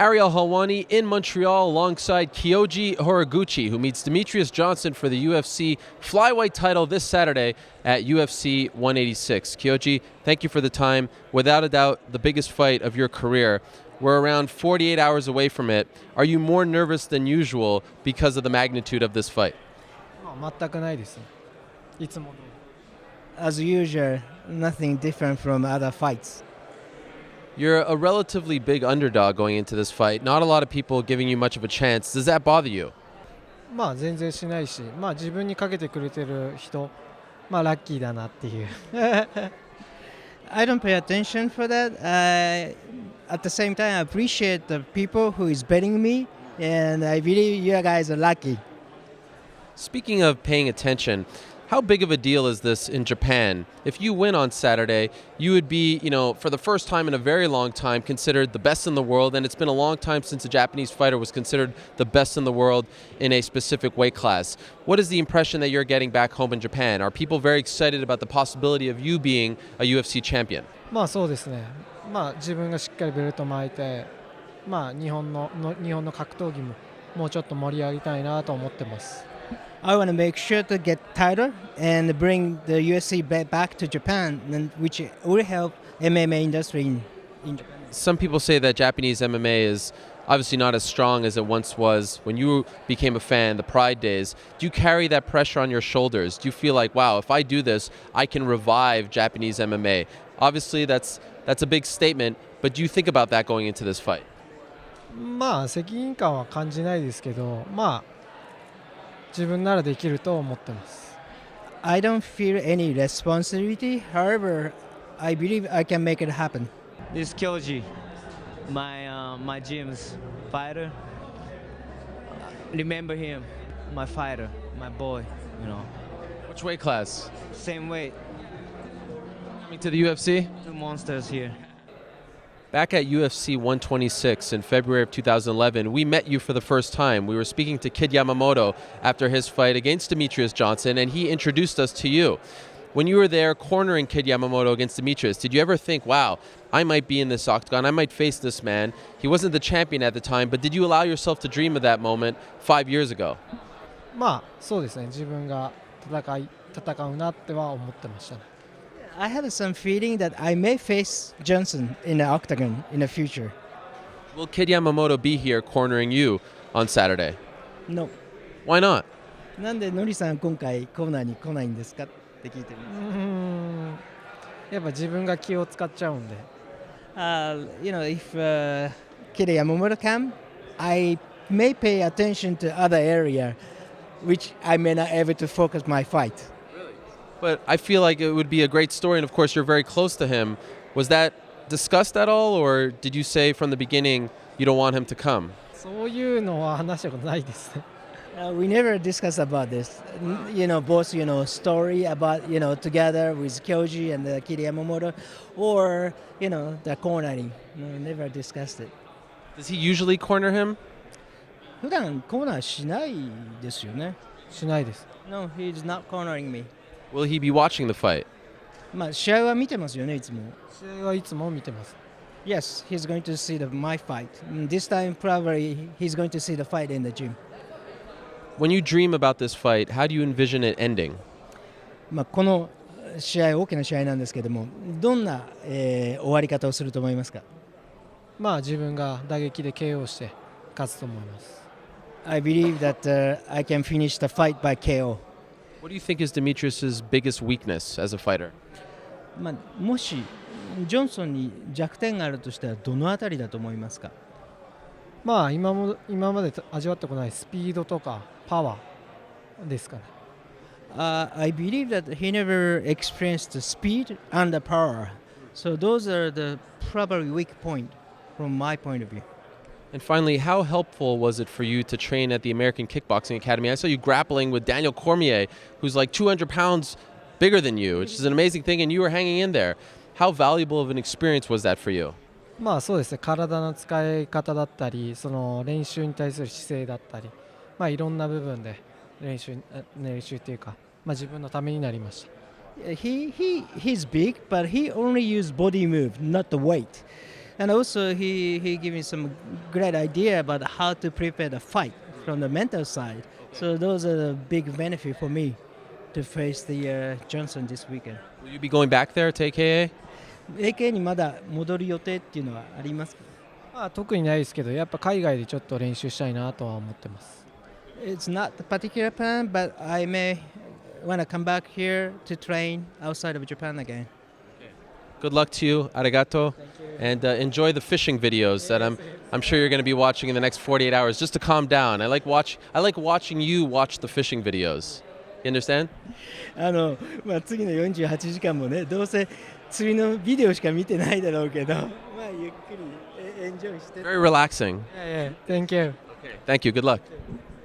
Ariel Helwani in Montreal alongside Kyoji Horiguchi, who meets Demetrious Johnson for the UFC flyweight title this Saturday at UFC 186. Kyoji, thank you for the time. Without a doubt, the biggest fight of your career. We're around 48 hours away from it. Are you more nervous than usual because of the magnitude of this fight? 全くないです。いつも通り。As usual, nothing different from other fights. You're a relatively big underdog going into this fight. Not a lot of people giving you much of a chance. Does that bother you? 全然しないし、自分にかけてくれてる人、ラッキーだなっていう。I don't pay attention for that. At the same time, I appreciate the people who is betting me, and I believe you guys are lucky. Speaking of paying attention, how big of a deal is this in Japan? If you win on Saturday, you would be, for the first time in a very long time, considered the best in the world, and it's been a long time since a Japanese fighter was considered the best in the world in a specific weight class. What is the impression that you're getting back home in Japan? Are people very excited about the possibility of you being a UFC champion? そうですね。自分がしっかりベルト巻いて、日本の格闘技ももうちょっと盛り上げたいなと思ってます。I want to make sure to get tighter and bring the UFC back to Japan, which will help MMA industry in Japan. Some people say that Japanese MMA is obviously not as strong as it once was. When you became a fan, the Pride days, do you carry that pressure on your shoulders? Do you feel like, wow, if I do this, I can revive Japanese MMA? Obviously, that's a big statement, but do you think about that going into this fight? 責任感は感じないですけど、自分ならできると思ってます。I don't feel any responsibility. However, I believe I can make it happen. This is Kyoji, my gym's fighter. Remember him, my fighter, my boy, Which weight class? Same weight. Coming to the UFC? Two monsters here. Back at UFC 126 in February of 2011, we met you for the first time. We were speaking to KID Yamamoto after his fight against Demetrious Johnson, and he introduced us to you. When you were there cornering KID Yamamoto against Demetrious, did you ever think, wow, I might be in this octagon, I might face this man? He wasn't the champion at the time, but did you allow yourself to dream of that moment 5 years ago? そうですね。自分が戦うなっては思ってましたね。I had some feeling that I may face Johnson in the octagon in the future. Will KID Yamamoto be here cornering you on Saturday? No. Why not? なんでノリさん今回コーナーに来ないんですかって聞いてるんです。やっぱ自分が気を使っちゃうんで。If KID Yamamoto come, I may pay attention to other area, which I may not able to focus my fight. But I feel like it would be a great story, and of course you're very close to him. Was that discussed at all, or did you say from the beginning you don't want him to come? そういうのは話したことないですね。We never discuss about this. Both, story about, together with Kyoji and KID Yamamoto, or, the cornering. No, never discussed it. Does he usually corner him? 普段コーナーしないですよね。しないです。No, he's not cornering me. Will he be watching the fight? 試合は見てますよね、いつも。試合はいつも見てます。Yes, he's going to see my fight. This time, probably, he's going to see the fight in the gym. When you dream about this fight, how do you envision it ending? この試合、大きな試合なんですけども、どんな、終わり方をすると思いますか？自分が打撃で KO して勝つと思います。I believe that I can finish the fight by KO. What do you think is Demetrious' biggest weakness as a fighter? もしジョンソンに弱点があるとしたらどのあたりだと思いますか？今まで味わったことないスピードとかパワーですかね。I believe that he never experienced the speed and the power. So those are the probably weak point from my point of view. And finally, how helpful was it for you to train at the American Kickboxing Academy? I saw you grappling with Daniel Cormier, who's like 200 pounds bigger than you, which is an amazing thing, and you were hanging in there. How valuable of an experience was that for you? そうですね。体の使い方だったり、その練習に対する姿勢だったり、いろんな部分で練習っていうか、自分のためになりました。He's big, but he only used body move, not the weight. And also he gave me some great idea about how to prepare the fight from the mental side. So those are the big benefit for me to face the Johnson this weekend. Will you be going back there to AKA? AK にまだ戻る予定っていうのはありますか？まあ、特にないですけど、やっぱ海外でちょっと練習したいなとは思ってます。It's not the particular plan, but I may want to come back here to train outside of Japan again. Good luck to you, arigato, and enjoy the fishing videos that I'm sure you're going to be watching in the next 48 hours just to calm down. I like watching you watch the fishing videos. You understand? 次の48時間もね、どうせ釣りのビデオしか見てないだろうけど、ゆっくりエンジョイして。Very relaxing. Yeah, yeah. Thank you. Okay. Thank you. Good luck.